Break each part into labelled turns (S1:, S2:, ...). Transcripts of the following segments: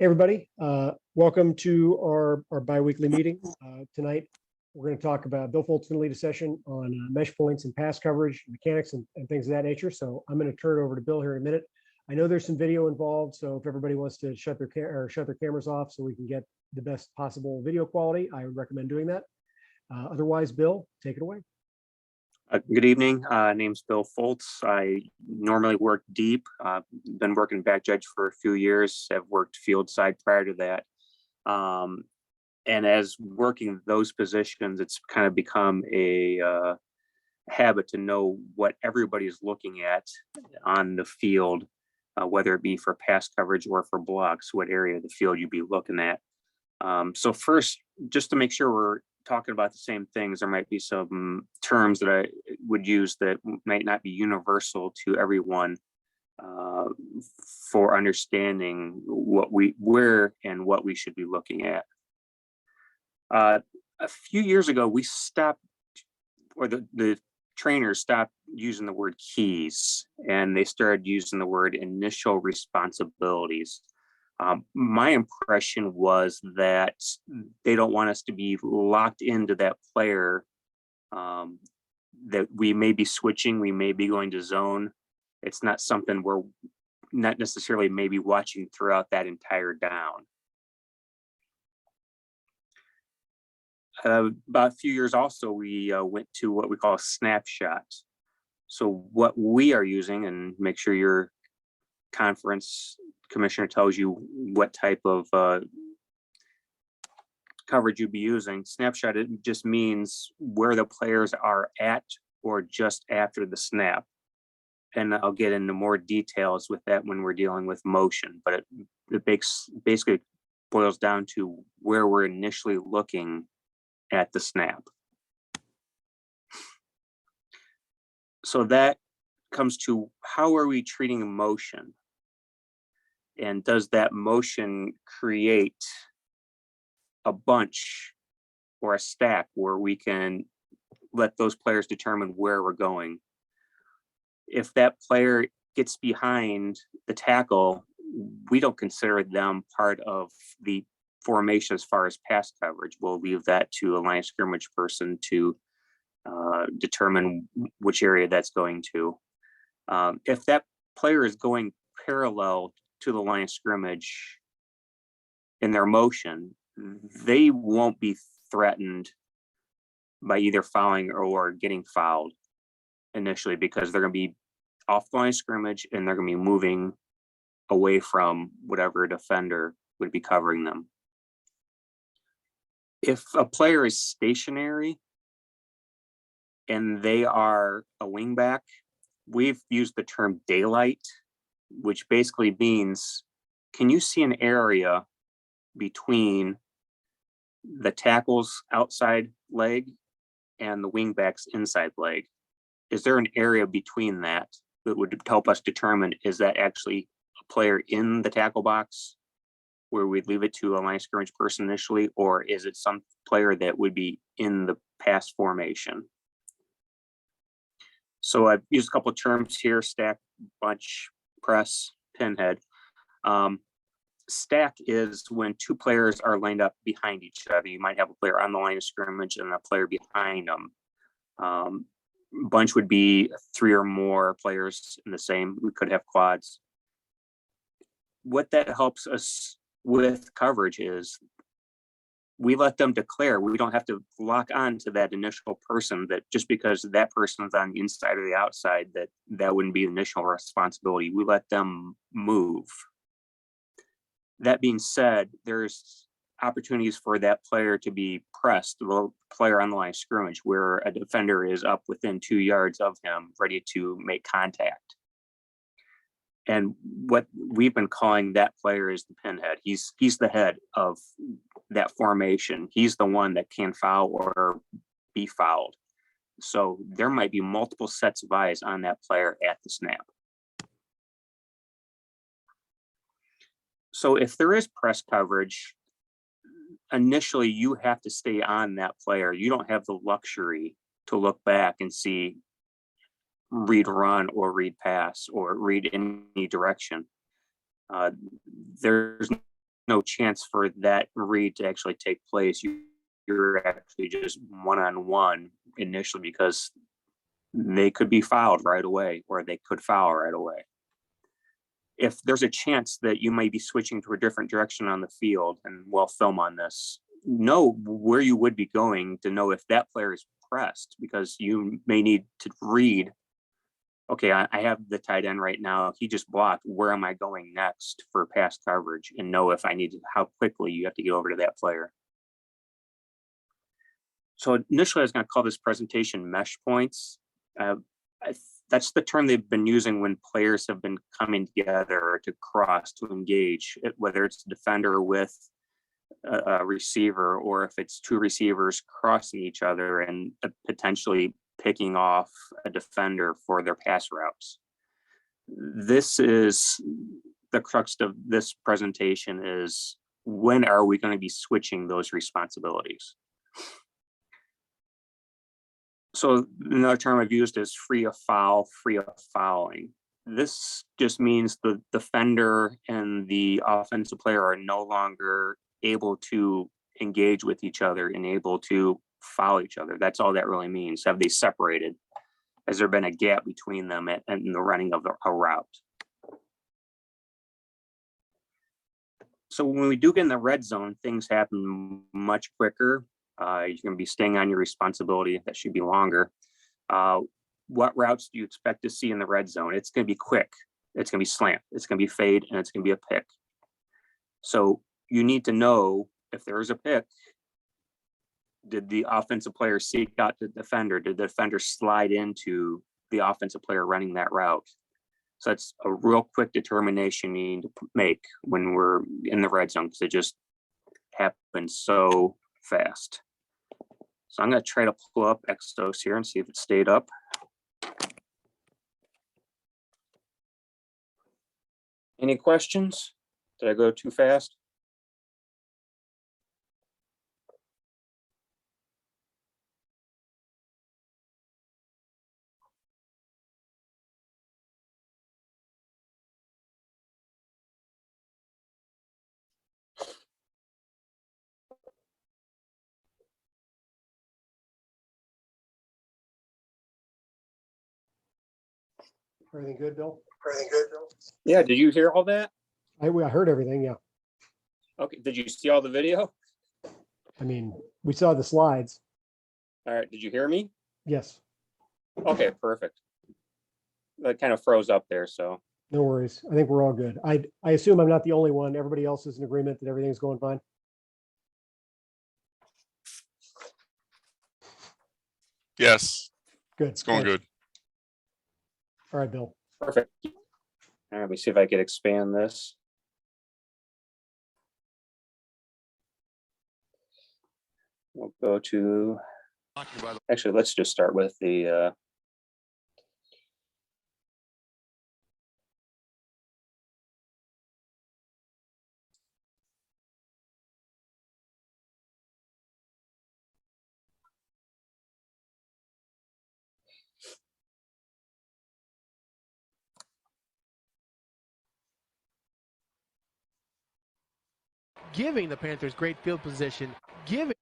S1: Hey, everybody. Welcome to our biweekly meeting. Tonight, we're going to talk about Bill Folt's going to lead a session on mesh points and pass coverage, mechanics, and things of that nature. So I'm going to turn it over to Bill here in a minute. I know there's some video involved, so if everybody wants to shut their cameras off so we can get the best possible video quality, I would recommend doing that. Otherwise, Bill, take it away.
S2: Good evening. Name's Bill Foltz. I normally work deep. Been working back judge for a few years. Have worked field side prior to that. And as working those positions, it's kind of become a habit to know what everybody's looking at on the field, whether it be for pass coverage or for blocks, what area of the field you'd be looking at. So first, just to make sure we're talking about the same things, there might be some terms that I would use that might not be universal to everyone for understanding where and what we should be looking at. A few years ago, we stopped, or the trainers stopped using the word keys, and they started using the word initial responsibilities. My impression was that they don't want us to be locked into that player, that we may be switching, we may be going to zone. It's not something we're not necessarily maybe watching throughout that entire down. About a few years also, we went to what we call a snapshot. So what we are using, and make sure your conference commissioner tells you what type of coverage you'd be using. Snapshot, it just means where the players are at or just after the snap. And I'll get into more details with that when we're dealing with motion, but it basically boils down to where we're initially looking at the snap. So that comes to, how are we treating motion? And does that motion create a bunch or a stack where we can let those players determine where we're going? If that player gets behind the tackle, we don't consider them part of the formation as far as pass coverage. We'll leave that to a line of scrimmage person to determine which area that's going to. If that player is going parallel to the line of scrimmage in their motion, they won't be threatened by either fouling or getting fouled initially, because they're going to be off the line of scrimmage and they're going to be moving away from whatever defender would be covering them. If a player is stationary and they are a wingback, we've used the term daylight, which basically means, can you see an area between the tackle's outside leg and the wingback's inside leg? Is there an area between that would help us determine, is that actually a player in the tackle box where we'd leave it to a line of scrimmage person initially, or is it some player that would be in the pass formation? So I've used a couple of terms here: stack, bunch, press, pinhead. Stack is when two players are lined up behind each other. You might have a player on the line of scrimmage and a player behind them. Bunch would be 3 or more players in the same. We could have quads. What that helps us with coverage is we let them declare. We don't have to lock on to that initial person, that just because that person's on the inside or the outside, that wouldn't be the initial responsibility. We let them move. That being said, there's opportunities for that player to be pressed, the player on the line of scrimmage, where a defender is up within 2 yards of him, ready to make contact. And what we've been calling that player is the pinhead. He's the head of that formation. He's the one that can foul or be fouled. So there might be multiple sets of eyes on that player at the snap. So if there is press coverage, initially you have to stay on that player. You don't have the luxury to look back and see read run or read pass or read any direction. There's no chance for that read to actually take place. You're actually just one-on-one initially because they could be fouled right away, or they could foul right away. If there's a chance that you might be switching to a different direction on the field, and we'll film on this, know where you would be going to know if that player is pressed, because you may need to read, okay, I have the tight end right now. He just blocked. Where am I going next for pass coverage? And know if I need to, how quickly you have to get over to that player. So initially I was going to call this presentation mesh points. That's the term they've been using when players have been coming together to cross, to engage, whether it's a defender with a receiver, or if it's two receivers crossing each other and potentially picking off a defender for their pass routes. This is the crux of this presentation, is when are we going to be switching those responsibilities? So another term I've used is free of foul, free of fouling. This just means the defender and the offensive player are no longer able to engage with each other and able to foul each other. That's all that really means. Have they separated? Has there been a gap between them and the running of a route? So when we do get in the red zone, things happen much quicker. You're going to be staying on your responsibility. That should be longer. What routes do you expect to see in the red zone? It's going to be quick. It's going to be slant. It's going to be fade, and it's going to be a pick. So you need to know if there is a pick, did the offensive player seek out the defender? Did the defender slide into the offensive player running that route? So that's a real quick determination you need to make when we're in the red zone, because it just happens so fast. So I'm going to try to pull up Exos here and see if it stayed up. Any questions? Did I go too fast?
S1: Everything good, Bill?
S2: Yeah, did you hear all that?
S1: I heard everything, yeah.
S2: Okay, did you see all the video?
S1: I mean, we saw the slides.
S2: All right, did you hear me?
S1: Yes,
S2: Okay, perfect. That kind of froze up there, so.
S1: no worries. I think we're all good. I assume I'm not the only one. Everybody else is in agreement that everything's going fine?
S3: Yes,
S1: Good.
S3: it's going
S1: Thanks.
S3: good.
S1: All right, Bill.
S2: Perfect. All right, let me see if I could expand this. We'll go to, actually, let's just start with the,
S4: giving the Panthers great field position, giving.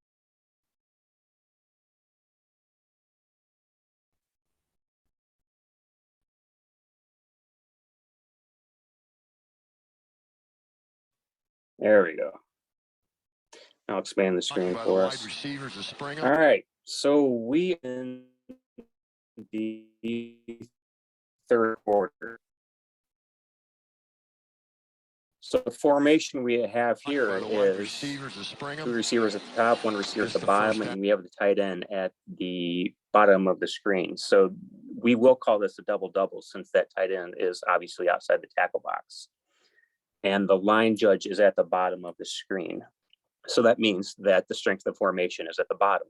S2: there we go. I'll expand the screen for us. All right, so we in the third quarter. So the formation we have here is two receivers at the top, one receiver at the bottom, and we have the tight end at the bottom of the screen. So we will call this a double-double, since that tight end is obviously outside the tackle box. And the line judge is at the bottom of the screen. So that means that the strength of the formation is at the bottom.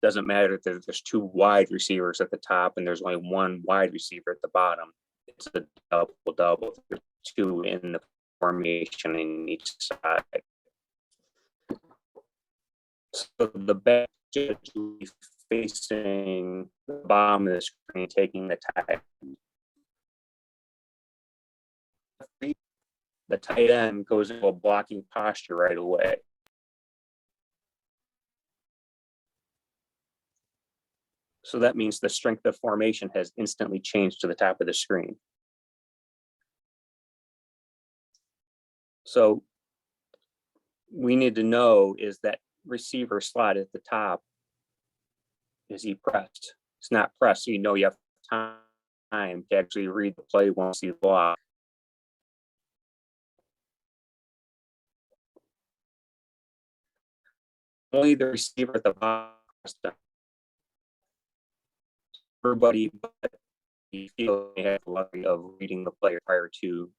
S2: Doesn't matter if there's two wide receivers at the top and there's only one wide receiver at the bottom. It's a double-double. There's two in the formation in each side. So the back judge will be facing the bottom of the screen, taking the tight end. the tight end goes into a blocking posture right away. So that means the strength of formation has instantly changed to the top of the screen. So we need to know, is that receiver slot at the top, is he pressed? It's not pressed, so you know you have time to actually read the play once you block. Only the receiver at the bottom. Everybody but the field may have the luxury of reading the player prior to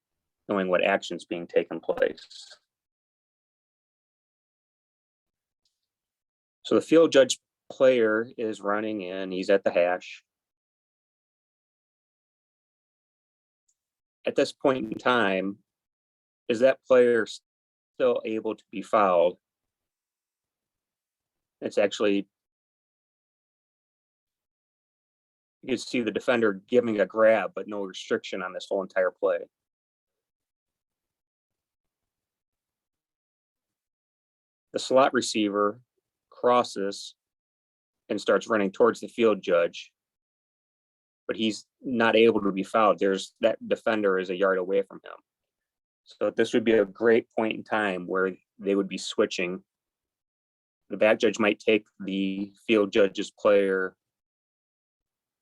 S2: knowing what action's being taken place. So the field judge player is running in, he's at the hash. At this point in time, is that player still able to be fouled? It's actually, you can see the defender giving a grab, but no restriction on this whole entire play. The slot receiver crosses and starts running towards the field judge, but he's not able to be fouled. That defender is a yard away from him. So this would be a great point in time where they would be switching. The back judge might take the field judge's player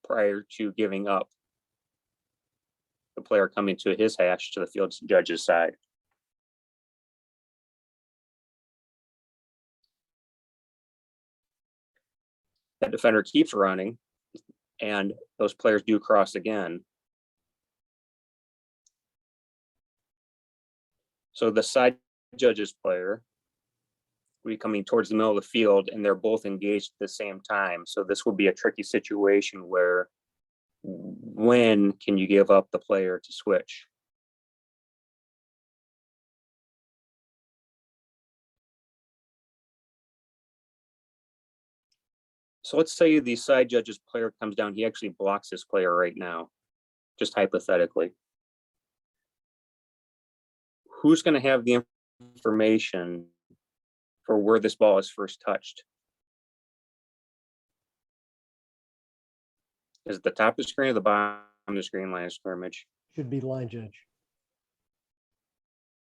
S2: prior to giving up the player coming to his hash to the field judge's side. That defender keeps running, and those players do cross again. So the side judge's player will be coming towards the middle of the field, and they're both engaged at the same time. So this will be a tricky situation where, when can you give up the player to switch? So let's say the side judge's player comes down, he actually blocks his player right now, just hypothetically. Who's going to have the information for where this ball is first touched? Is it the top of the screen or the bottom of the screen line of scrimmage?
S1: Should be line judge.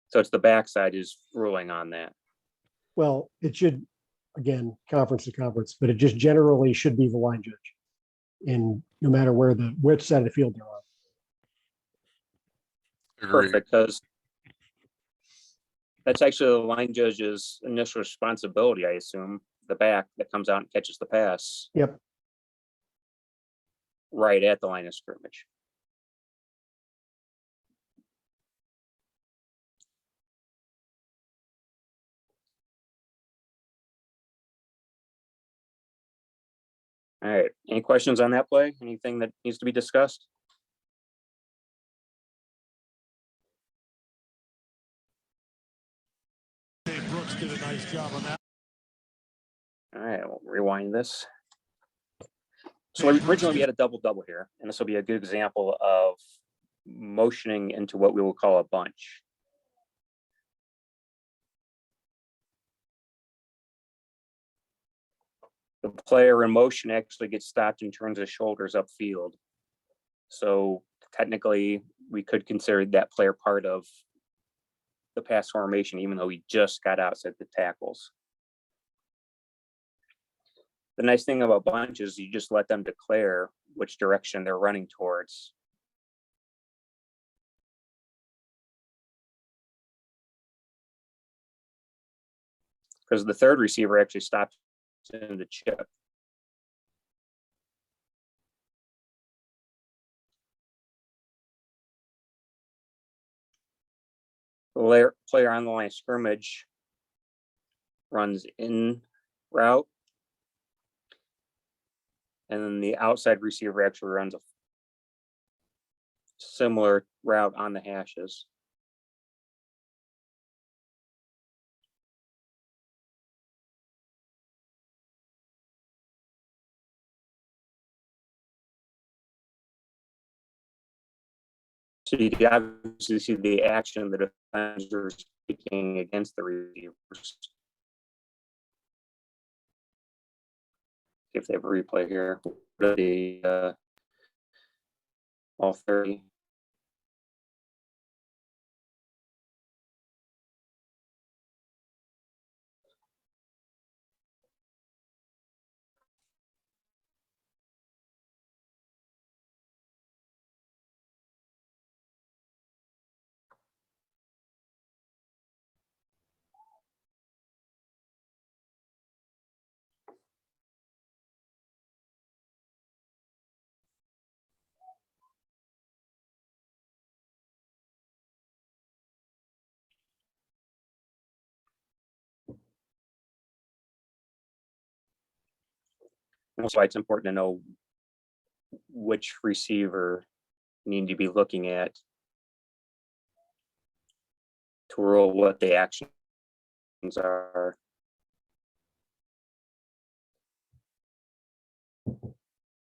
S2: So it's the backside is ruling on that.
S1: Well, it should, again, conference to conference, but it just generally should be the line judge. In no matter which side of the field they're on.
S3: Agreed.
S2: Perfect, because that's actually the line judge's initial responsibility, I assume. The back that comes out and catches the pass.
S1: Yep.
S2: Right at the line of scrimmage. All right, any questions on that play? Anything that needs to be discussed?
S5: Brooks did a nice job on that.
S2: All right, we'll rewind this. So originally we had a double-double here, and this will be a good example of motioning into what we will call a bunch. The player in motion actually gets stopped and turns his shoulders upfield. So technically, we could consider that player part of the pass formation, even though he just got outside the tackles. The nice thing about bunch is you just let them declare which direction they're running towards. Because the third receiver actually stops in the chip. The player on the line of scrimmage runs in route. And then the outside receiver actually runs a similar route on the hashes. So you can obviously see the action the defenders taking against the receivers. If they have a replay here, the all 30. That's why it's important to know which receiver you need to be looking at to rule what the actions are.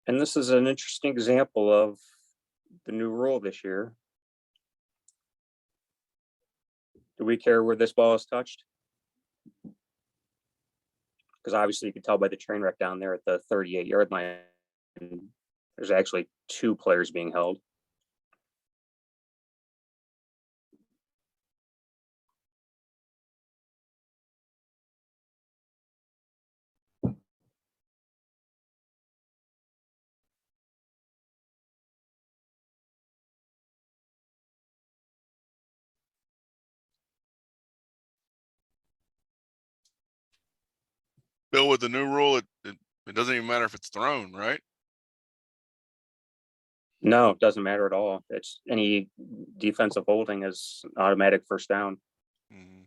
S2: And this is an interesting example of the new rule this year. Do we care where this ball is touched? Because obviously you can tell by the train wreck down there at the 38-yard line, there's actually two players being held.
S3: Bill, with the new rule, it doesn't even matter if it's thrown, right?
S2: No, it doesn't matter at all. It's any defensive holding is automatic first down.
S3: Mhm.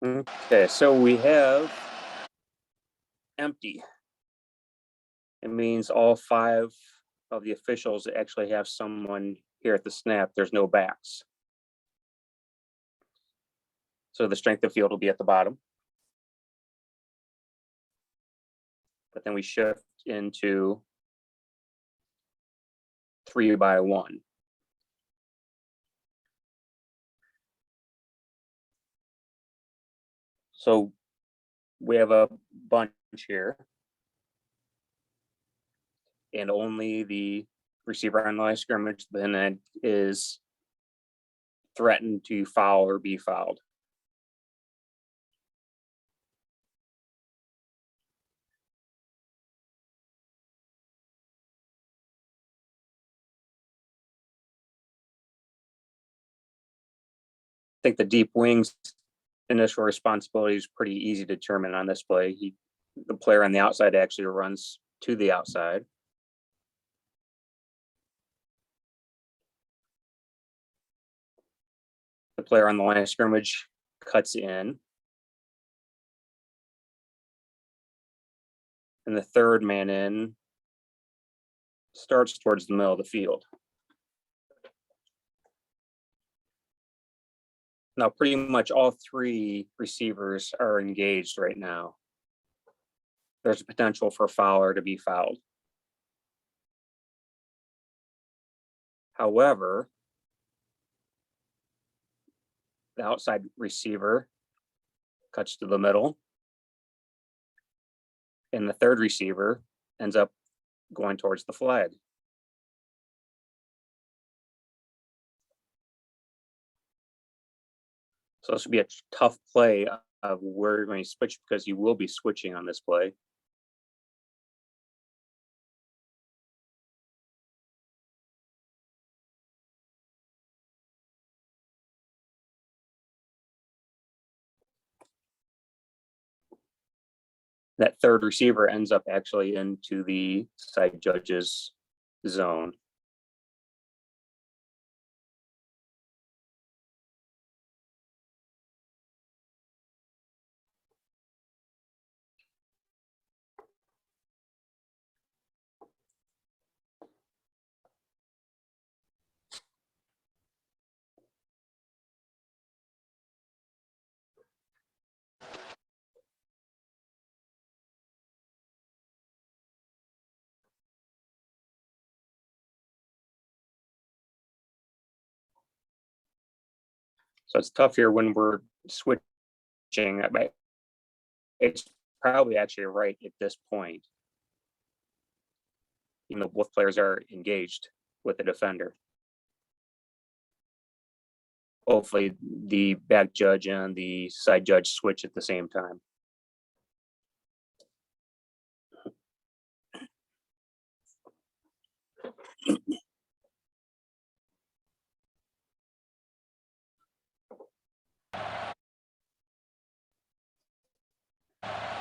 S2: Okay, so we have empty. It means all 5 of the officials actually have someone here at the snap. There's no backs. So the strength of field will be at the bottom. But then we shift into 3-by-1. So we have a bunch here. And only the receiver on the line of scrimmage then is threatened to foul or be fouled. I think the deep wings initial responsibility is pretty easy to determine on this play. The player on the outside actually runs to the outside. The player on the line of scrimmage cuts in. And the third man in starts towards the middle of the field. Now, pretty much all 3 receivers are engaged right now. There's a potential for Fowler to be fouled. However, the outside receiver cuts to the middle, and the third receiver ends up going towards the flag. So this would be a tough play of where you're going to switch, because you will be switching on this play. That third receiver ends up actually into the side judge's zone. So it's tough here when we're switching. It's probably actually right at this point. You know, both players are engaged with the defender. Hopefully the back judge and the side judge switch at the same time.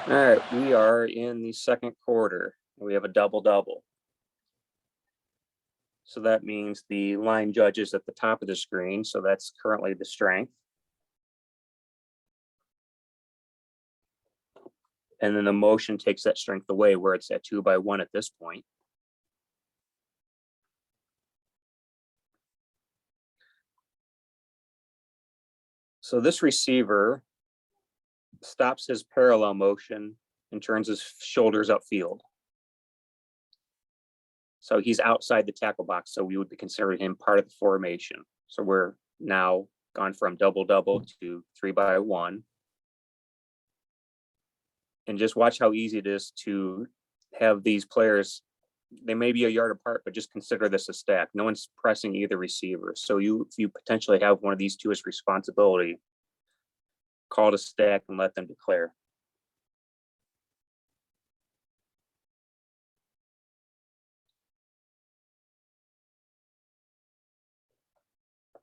S2: All right, we are in the second quarter. We have a double-double. So that means the line judge is at the top of the screen. So that's currently the strength. And then the motion takes that strength away where it's at 2-by-1 at this point. So this receiver stops his parallel motion and turns his shoulders upfield. So he's outside the tackle box. So we would be considering him part of the formation. So we're now gone from double-double to 3-by-1. And just watch how easy it is to have these players. They may be a yard apart, but just consider this a stack. No one's pressing either receiver. So if you potentially have one of these two as responsibility, call it a stack and let them declare.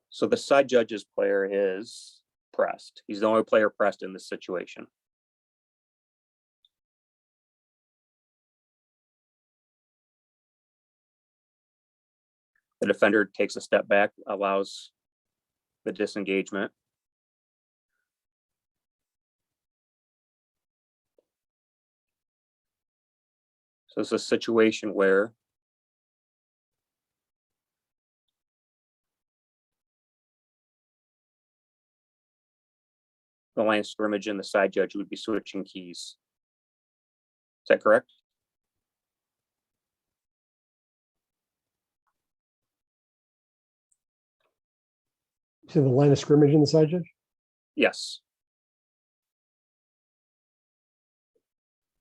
S2: So the side judge's player is pressed. He's the only player pressed in this situation. The defender takes a step back, allows the disengagement. So it's a situation where the line of scrimmage and the side judge would be switching keys. Is that correct?
S1: To the line of scrimmage in the side judge?
S2: Yes.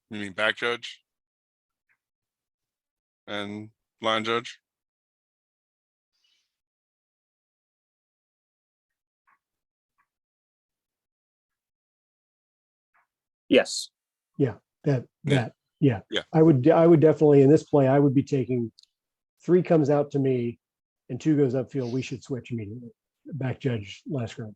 S3: You mean back judge? And line judge?
S2: Yes.
S1: Yeah.
S3: Yeah.
S1: I would definitely, in this play, I would be taking 3 comes out to me and 2 goes upfield. We should switch immediately. Back judge, last scrimmage.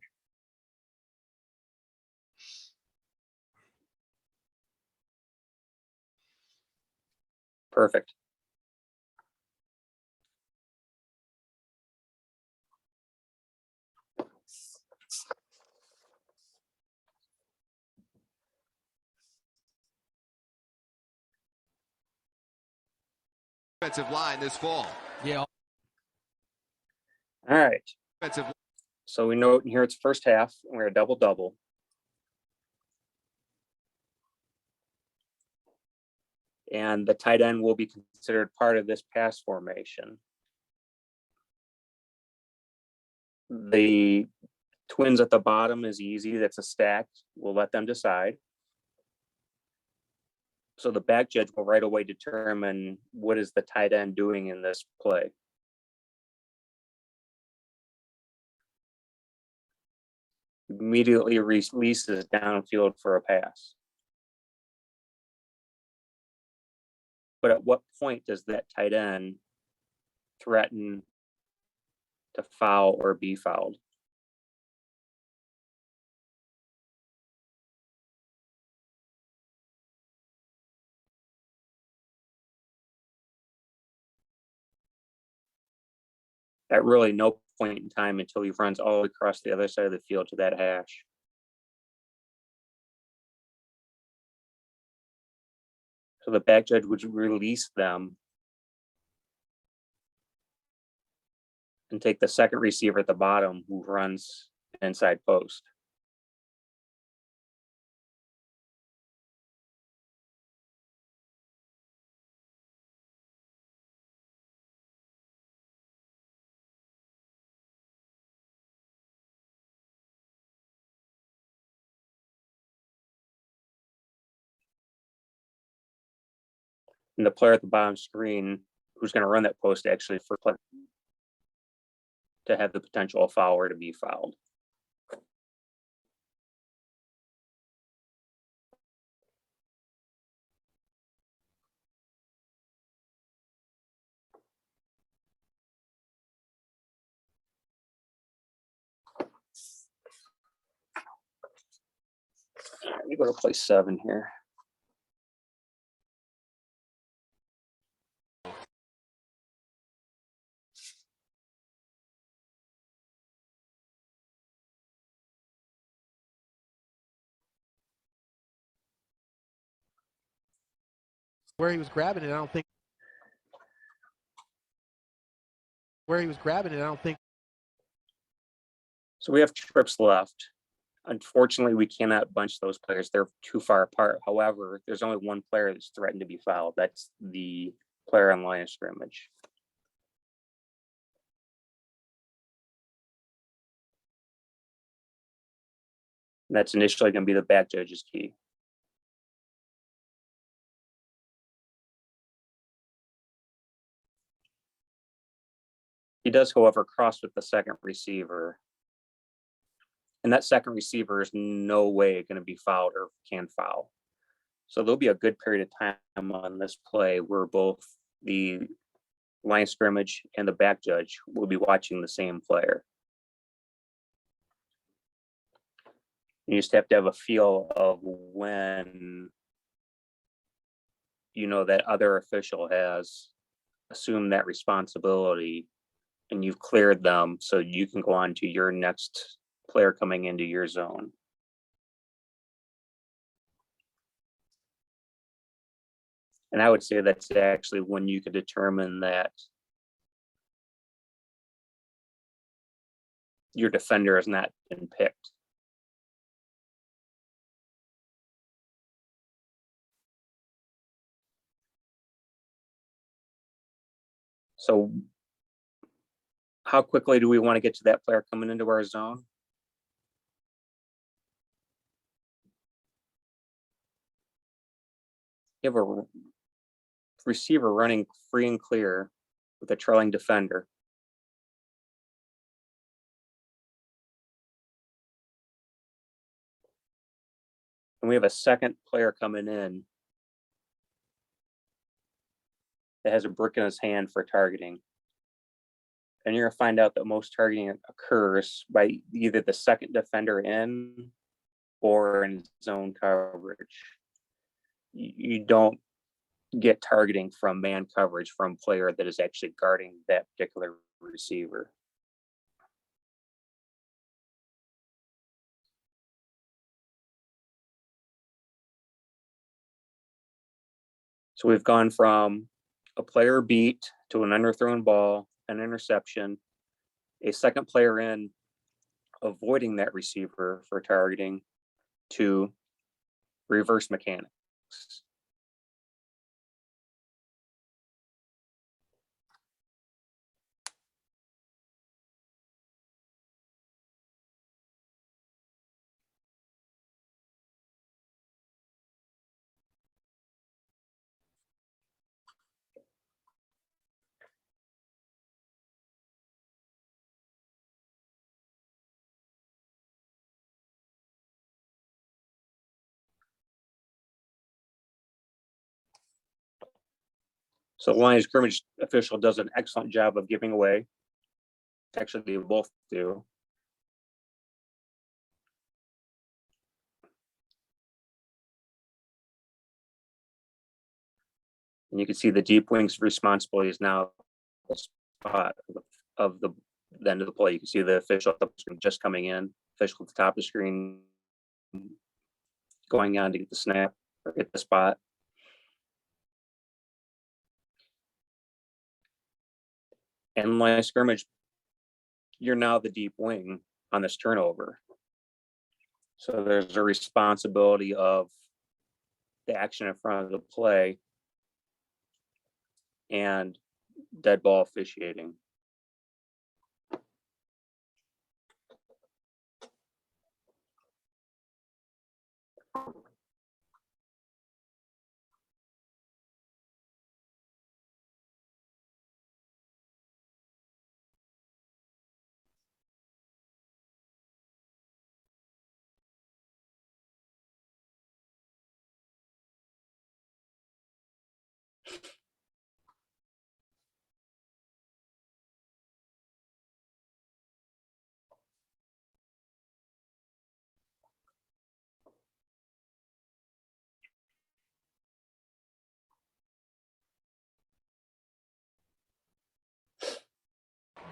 S2: Perfect.
S6: Offensive line this fall.
S4: Yeah.
S2: All right.
S6: Offensive.
S2: So we know here it's first half. We're a double-double. And the tight end will be considered part of this pass formation. The twins at the bottom is easy. That's a stack. We'll let them decide. So the back judge will right away determine what is the tight end doing in this play. Immediately releases downfield for a pass. But at what point does that tight end threaten to foul or be fouled? At really no point in time until he runs all the way across the other side of the field to that hash. So the back judge would release them and take the second receiver at the bottom who runs inside post. And the player at the bottom screen who's going to run that post actually for play to have the potential foul or to be fouled. Let me go to play 7 here.
S4: Where he was grabbing it, I don't think. Where he was grabbing it, I don't think.
S2: So we have trips left. Unfortunately, we cannot bunch those players. They're too far apart. However, there's only one player that's threatened to be fouled. That's the player on line of scrimmage. And that's initially going to be the back judge's key. He does, however, cross with the second receiver. And that second receiver is no way going to be fouled or can foul. So there'll be a good period of time on this play where both the line of scrimmage and the back judge will be watching the same player. You just have to have a feel of when you know that other official has assumed that responsibility and you've cleared them so you can go on to your next player coming into your zone. And I would say that's actually when you can determine that your defender has not been picked. So how quickly do we want to get to that player coming into our zone? You have a receiver running free and clear with a trailing defender. And we have a second player coming in that has a brick in his hand for targeting. And you're gonna find out that most targeting occurs by either the second defender in or in zone coverage. You don't get targeting from man coverage from player that is actually guarding that particular receiver. So we've gone from a player beat to an underthrown ball, an interception, a second player in avoiding that receiver for targeting, to reverse mechanics. So the line of scrimmage official does an excellent job of giving away. Actually, they both do. And you can see the deep wing's responsibility is now the spot of the end of the play. You can see the official at the screen just coming in, official at the top of the screen going on to get the snap or hit the spot. And line of scrimmage, you're now the deep wing on this turnover. So there's a responsibility of the action in front of the play and dead ball officiating.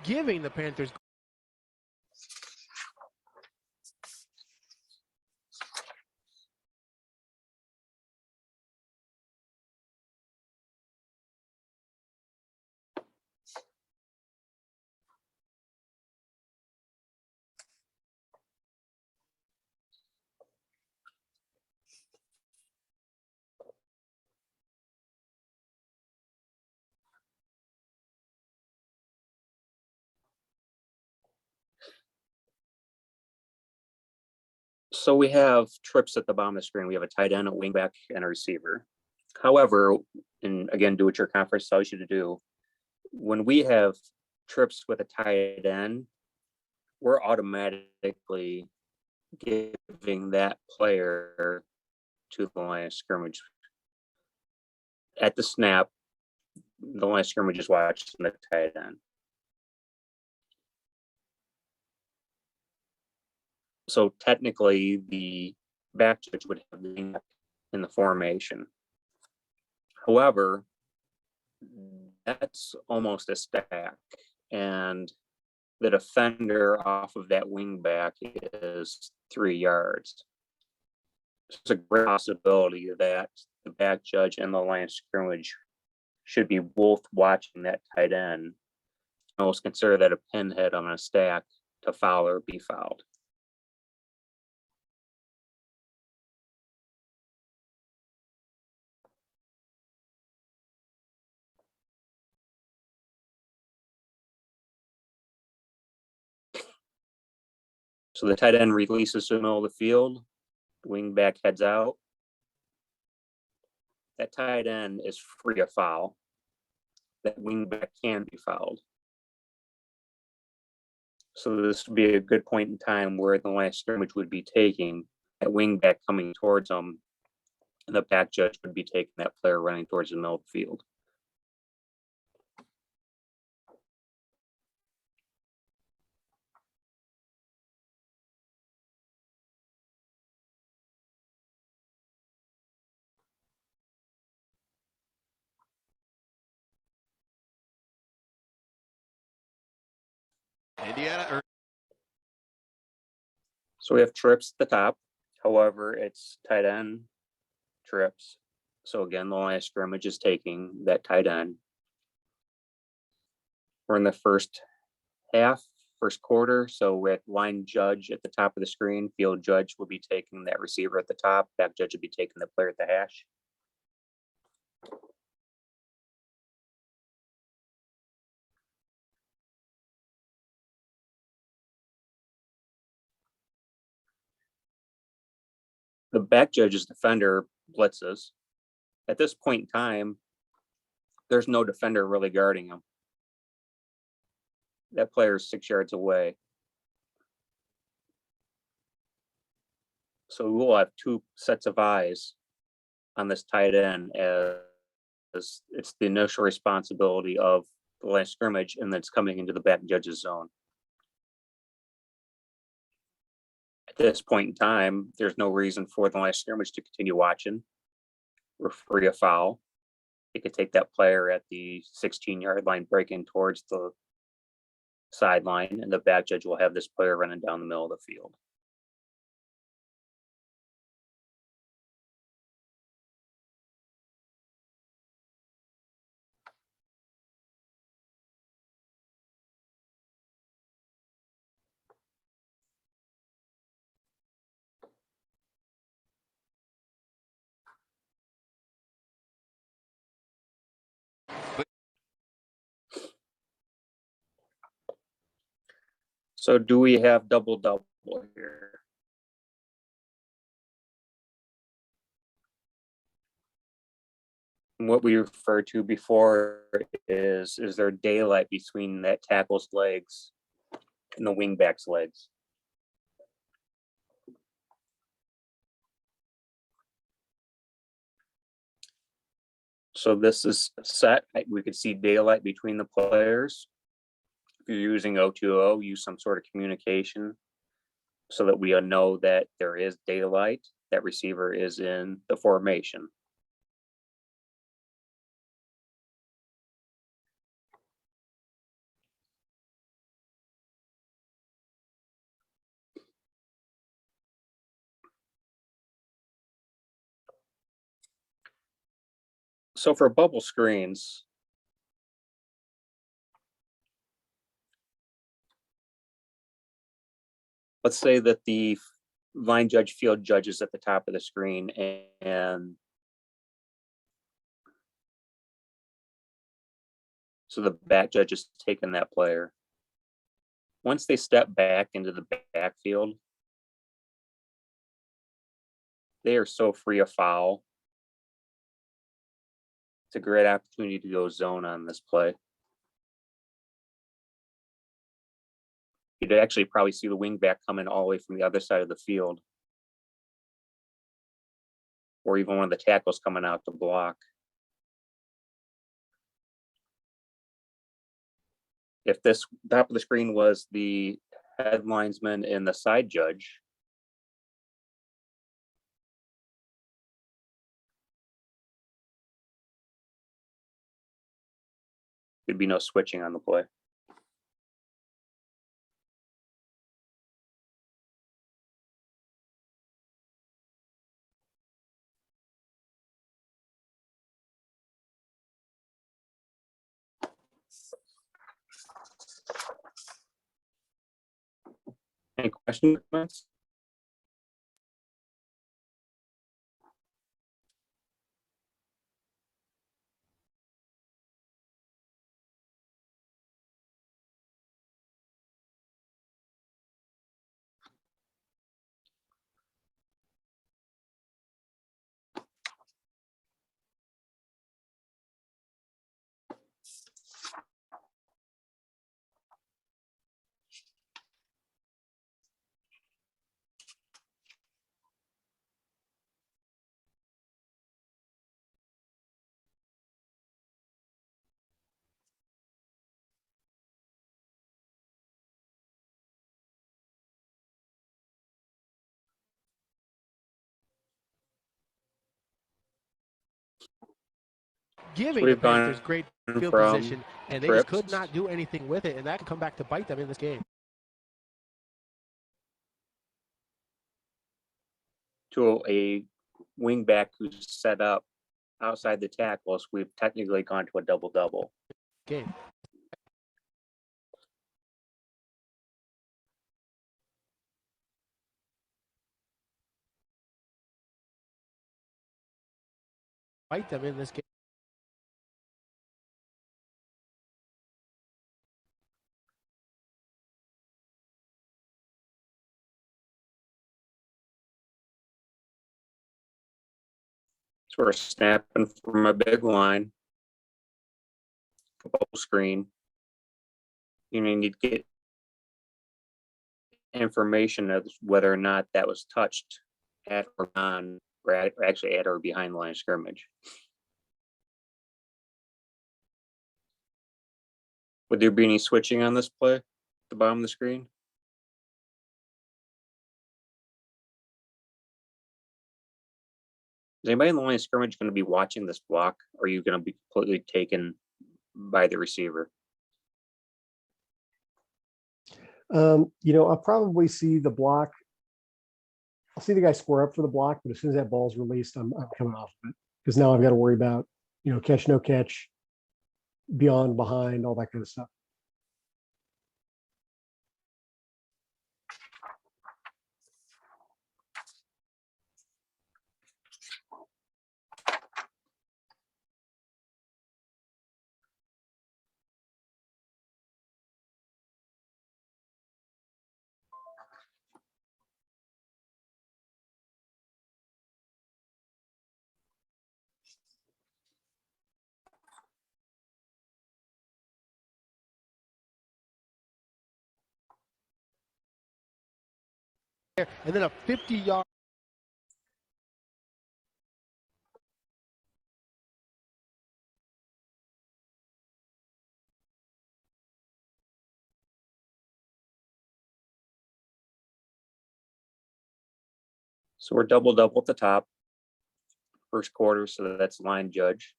S4: Giving the Panthers
S2: So we have trips at the bottom of the screen. We have a tight end, a wingback, and a receiver. However, and again, do what your conference tells you to do. When we have trips with a tight end, we're automatically giving that player to the line of scrimmage. At the snap, the line of scrimmage is watching the tight end. So technically, the back judge would have the wingback in the formation. However, that's almost a stack, and the defender off of that wingback is 3 yards. It's a great possibility that the back judge and the line of scrimmage should be both watching that tight end. Almost consider that a pinhead on a stack to foul or be fouled. So the tight end releases to the middle of the field, the wingback heads out. That tight end is free of foul. That wingback can be fouled. So this would be a good point in time where the line of scrimmage would be taking that wingback coming towards them, and the back judge would be taking that player running towards the middle of the field.
S6: Indiana.
S2: So we have trips at the top. However, it's tight end trips. So again, the line of scrimmage is taking that tight end. We're in the first half, first quarter. So with line judge at the top of the screen, field judge will be taking that receiver at the top. Back judge will be taking the player at the hash. The back judge's defender blitzes. At this point in time, there's no defender really guarding him. That player is 6 yards away. So we'll have two sets of eyes on this tight end as it's the initial responsibility of the line of scrimmage, and that's coming into the back judge's zone. At this point in time, there's no reason for the line of scrimmage to continue watching. We're free of foul. They could take that player at the 16-yard line, breaking towards the sideline, and the back judge will have this player running down the middle of the field. So do we have double here? What we referred to before is there daylight between that tackle's legs and the wingback's legs? So this is set. We could see daylight between the players. If you're using O2O, use some sort of communication so that we know that there is daylight, that receiver is in the formation. So for bubble screens, let's say that the line judge field judge is at the top of the screen and so the back judge is taking that player. Once they step back into the backfield, they are so free of foul. It's a great opportunity to go zone on this play. You'd actually probably see the wing back coming all the way from the other side of the field. Or even one of the tackles coming out to block. If this top of the screen was the head linesman and the side judge, there'd be no switching on the play. Any questions, comments?
S4: Giving the
S2: we've gone
S4: Panthers great field
S2: from
S4: position, and they just could
S2: trips
S4: not do anything with it, and that could come back to bite them in this game.
S2: to a wing back who's set up outside the tackles, we've technically gone to a double-double.
S4: Game. Bite them in this game.
S2: So we're snapping from a big line, bubble screen. You need to get information of whether or not that was touched at or on, or actually at or behind the line of scrimmage. Would there be any switching on this play at the bottom of the screen? Is anybody in the line of scrimmage going to be watching this block? Or are you going to be completely taken by the receiver?
S1: I'll probably see the block. I'll see the guy square up for the block, but as soon as that ball's released, I'm coming off of it because now I've got to worry about, catch, no catch, beyond, behind, all that kind of stuff.
S4: And then a 50-yard
S2: So we're double at the top. First quarter, so that's line judge.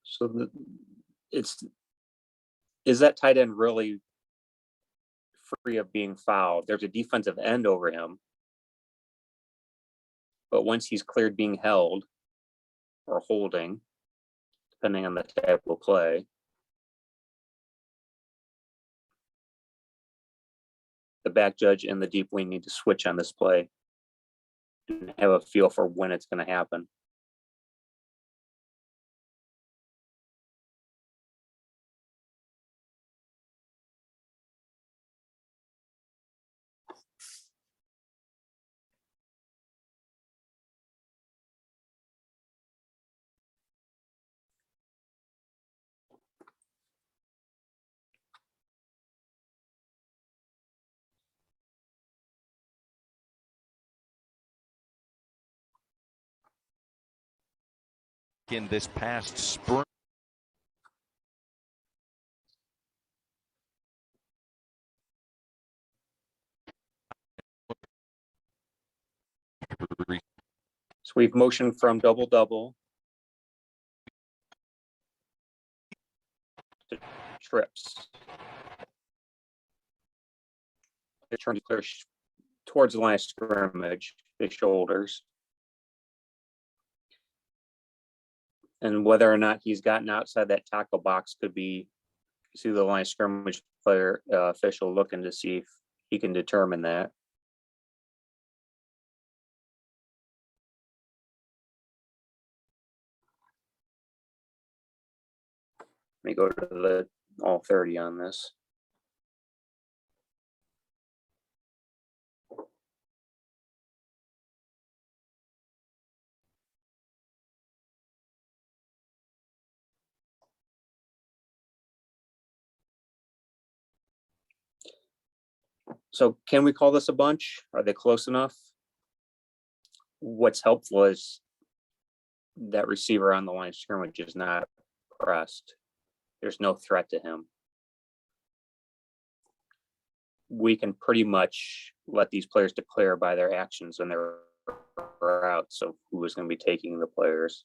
S2: So is that tight end really free of being fouled? There's a defensive end over him. But once he's cleared being held or holding, depending on the type of play, the back judge and the deep wing need to switch on this play and have a feel for when it's going to happen.
S7: In this past spring.
S2: So we've motioned from double to trips. They turn to clear towards the line of scrimmage, his shoulders. And whether or not he's gotten outside that tackle box could be, see the line of scrimmage player official looking to see if he can determine that. Let me go to the all 30 on this. So can we call this a bunch? Are they close enough? What's helpful is that receiver on the line of scrimmage is not pressed. There's no threat to him. We can pretty much let these players declare by their actions when they're out. So who is going to be taking the players?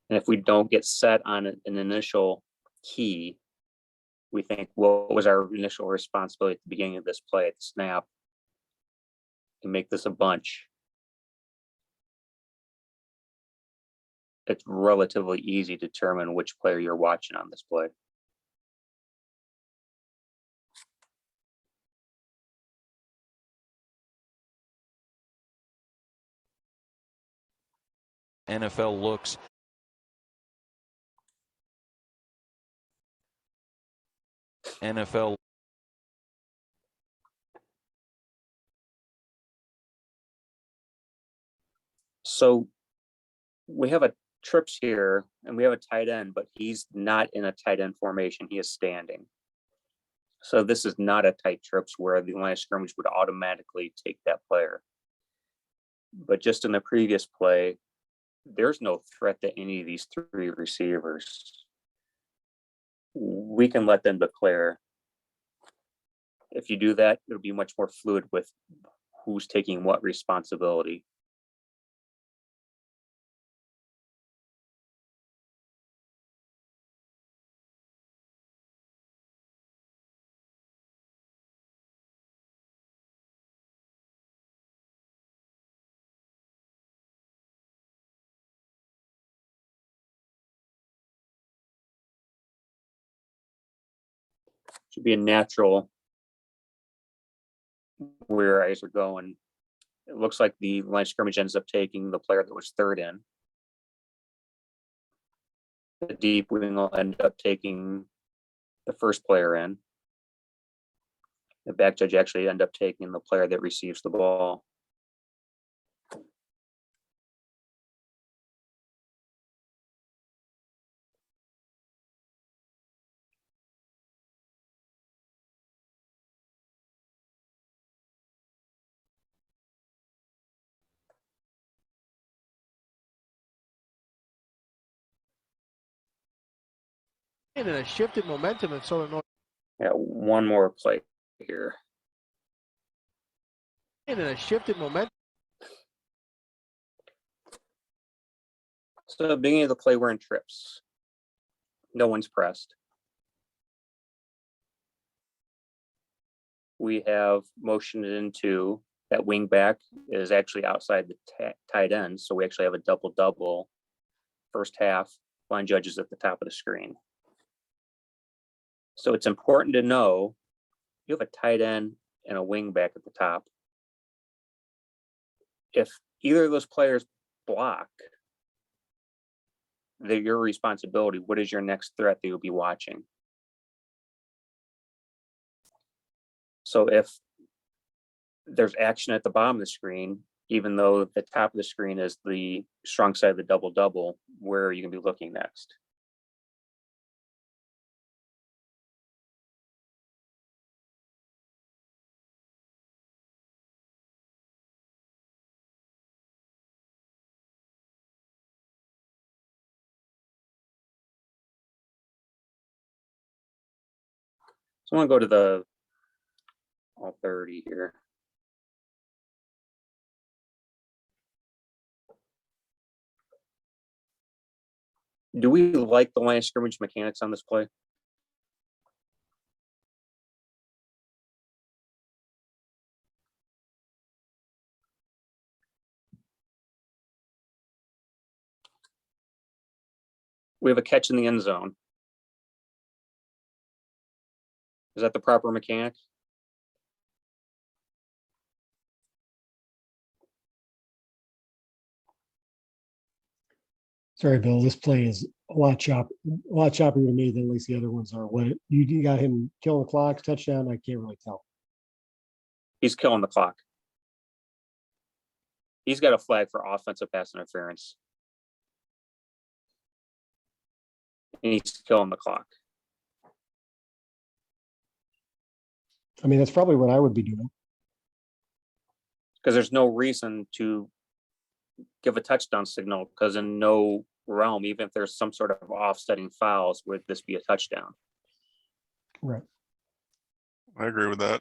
S2: And if we don't get set on an initial key, we think, what was our initial responsibility at the beginning of this play, at the snap, to make this a bunch? It's relatively easy to determine which player you're watching on this play.
S7: NFL looks. NFL.
S2: So we have a trips here and we have a tight end, but he's not in a tight end formation. He is standing. So this is not a tight trips where the line of scrimmage would automatically take that player. But just in the previous play, there's no threat to any of these three receivers. We can let them declare. If you do that, it'll be much more fluid with who's taking what responsibility. Should be a natural where eyes are going. It looks like the line of scrimmage ends up taking the player that was third in. The deep wing will end up taking the first player in. The back judge actually end up taking the player that receives the ball.
S4: And a shifted momentum in Southern North.
S2: Yeah, one more play here.
S4: And a shifted momentum.
S2: So beginning of the play, we're in trips. No one's pressed. We have motioned into that wing back is actually outside the tight end. So we actually have a double first half. Line judges at the top of the screen. So it's important to know you have a tight end and a wing back at the top. If either of those players block, they're your responsibility. What is your next threat that you'll be watching? So if there's action at the bottom of the screen, even though the top of the screen is the strong side of the double, where are you going to be looking next? So I want to go to the all 30 here. Do we like the line of scrimmage mechanics on this play? We have a catch in the end zone. Is that the proper mechanic?
S1: Sorry, Bill, this play is a lot choppier to me than at least the other ones are. What you got him killing the clock, touchdown? I can't really tell.
S2: He's killing the clock. He's got a flag for offensive pass interference. And he's killing the clock.
S1: I mean, that's probably what I would be doing.
S2: Because there's no reason to give a touchdown signal, because in no realm, even if there's some sort of offsetting fouls, would this be a touchdown?
S1: Right.
S3: I agree with that.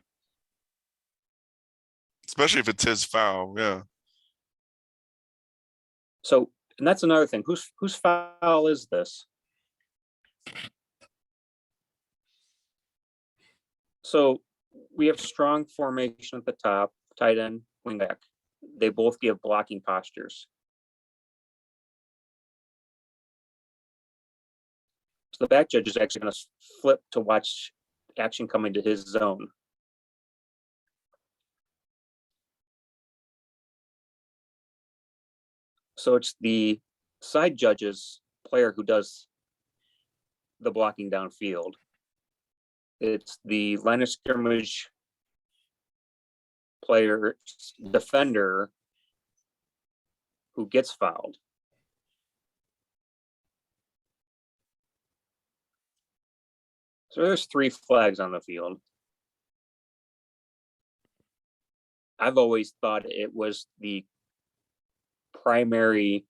S3: Especially if it's his foul, yeah.
S2: So, and that's another thing. Whose foul is this? So we have strong formation at the top, tight end, wing back. They both give blocking postures. So the back judge is actually going to flip to watch action coming to his zone. So it's the side judge's player who does the blocking downfield. It's the line of scrimmage player, defender, who gets fouled. So there's 3 flags on the field. I've always thought it was the primary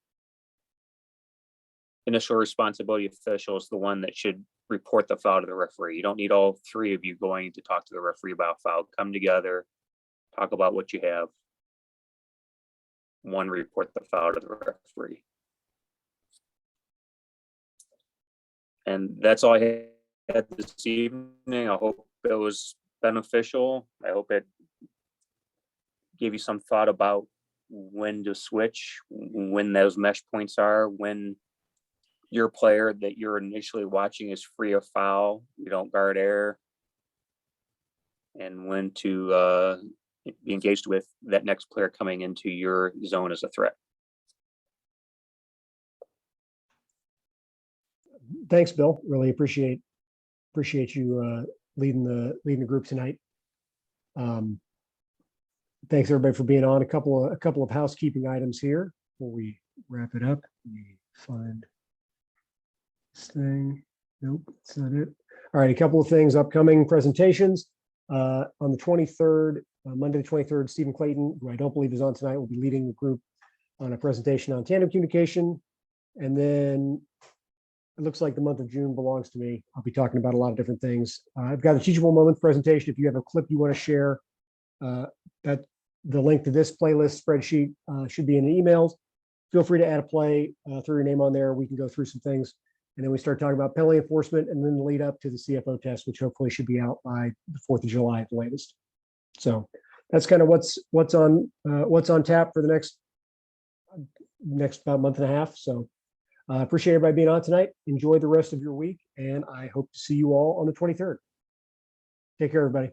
S2: initial responsibility official is the one that should report the foul to the referee. You don't need all 3 of you going to talk to the referee about foul. Come together, talk about what you have. One, report the foul to the referee. And that's all I had this evening. I hope it was beneficial. I hope it gave you some thought about when to switch, when those mesh points are, when your player that you're initially watching is free of foul, you don't guard error, and when to be engaged with that next player coming into your zone as a threat.
S1: Thanks, Bill. Really appreciate you leading the group tonight. Thanks everybody for being on. A couple of housekeeping items here before we wrap it up. Let me find this thing. Nope, that's not it. All right, a couple of things. Upcoming presentations on the 23rd, Monday the 23rd. Stephen Clayton, who I don't believe is on tonight, will be leading the group on a presentation on tandem communication. And then it looks like the month of June belongs to me. I'll be talking about a lot of different things. I've got a teachable moments presentation. If you have a clip you want to share, that the link to this playlist spreadsheet should be in the emails. Feel free to add a play, throw your name on there. We can go through some things. And then we start talking about penalty enforcement and then the lead up to the CFO test, which hopefully should be out by the 4th of July at the latest. So that's kind of what's on tap for the next about month and a half. So I appreciate everybody being on tonight. Enjoy the rest of your week, and I hope to see you all on the 23rd. Take care, everybody.